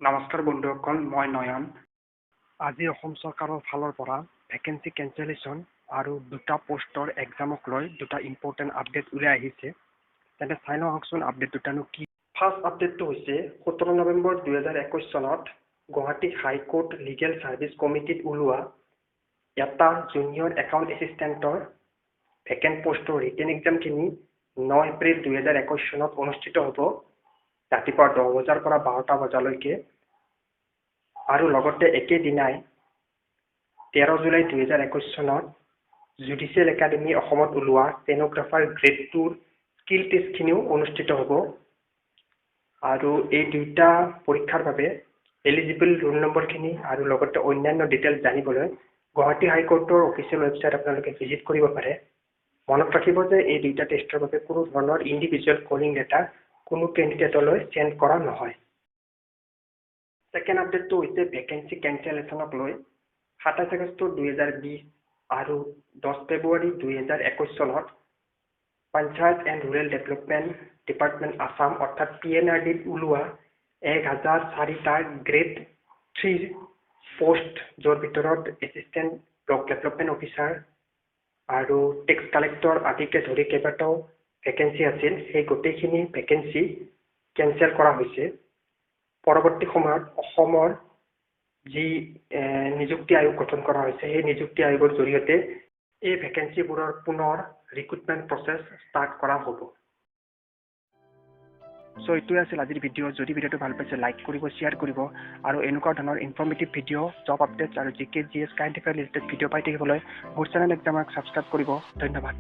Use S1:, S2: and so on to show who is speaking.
S1: নমস্কাৰ বন্ধুসকল, মই নয়ন। আজি অসম চৰকাৰৰ ফালৰ পৰা ভেকেন্সি কেঞ্চেলেশ্যন আৰু দুটা পোষ্টৰ এক্সামক লৈ দুটা ইম্পৰ্টেণ্ট আপডেট ওলাই আহিছে। তেন্তে চাই লওঁ আহকচোন আপডেট দুটানো কি। ফাৰ্ষ্ট আপডেটটো হৈছে 17 নৱেম্বৰ 2021 চনত গুৱাহাটী হাইকোৰ্ট লিগেল ছাৰ্ভিচ কমিটিত ওলোৱা এটা জুনিয়ৰ একাউণ্ট এছিষ্টেণ্টৰ ভেকেণ্ট পোষ্টৰ ৰিটেন এক্সামখিনি 9 এপ্ৰিল 2021 চনত অনুষ্ঠিত হ'ব ৰাতিপুৱা 10 বজাৰ পৰা 12টা বজালৈকে। আৰু লগতে একেদিনাই 13 জুলাই 2021 চনত জুডিচিয়েল একাডেমি অসমত ওলোৱা ষ্টেনোগ্ৰাফাৰ গ্ৰেড 2ৰ স্কিল টেষ্টখিনিও অনুষ্ঠিত হ'ব। আৰু এই দুটা পৰীক্ষাৰ বাবে এলিজিবল ৰোল নম্বৰখিনি আৰু লগতে অন্যান্য ডিটেইলছ জানিবলৈ গুৱাহাটী হাইকোৰ্টৰ অফিচিয়েল ৱেবছাইট আপোনালোকে ভিজিট কৰিব পাৰে। মনত ৰাখিব যে এই দুটা টেষ্টৰ বাবে কোনো ধৰণৰ ইণ্ডিভিজুৱেল কলিং লেটাৰ কোনো কেণ্ডিডেটলৈ চেণ্ড কৰা নহয়। ছেকেণ্ড আপডেটটো হৈছে ভেকেন্সি কেঞ্চেলেশ্যনক লৈ 27 আগষ্ট 2020 আৰু 10 ফেব্ৰুৱাৰী 2021 চনত panchayat and rural development department Assam অৰ্থাৎ PNRDত ওলোৱা 1004টা গ্ৰেড 3 পোষ্ট, য'ৰ ভিতৰত এছিষ্টেণ্ট ব্লক ডেভেলপমেণ্ট অফিচাৰ আৰু টেক্স কালেক্টৰ আদিকে ধৰি কেইবাটাও ভেকেন্সি আছিল। সেই গোটেইখিনি ভেকেন্সি কেঞ্চেল কৰা হৈছে। পৰৱৰ্তী সময়ত অসমৰ যি নিযুক্তি আয়োগ গঠন কৰা হৈছে, সেই নিযুক্তি আয়োগৰ জৰিয়তে এই ভেকেন্সিবোৰৰ পুনৰ ৰিক্ৰুটমেণ্ট প্ৰচেছ ষ্টাৰ্ট কৰা হ'ব। চ' এইটোৱে আছিল আজিৰ ভিডিঅ'। যদি ভিডিঅ'টো ভাল পাইছে লাইক কৰিব, শ্বেয়াৰ কৰিব আৰু এনেকুৱা ধৰণৰ ইনফৰ্মেটিভ ভিডিঅ', জব আপডেটছ আৰু GK GS current affair related video' পাই থাকিবলৈ মোৰ চেনেল এক্সামক ছাবস্ক্ৰাইব কৰিব। ধন্যবাদ।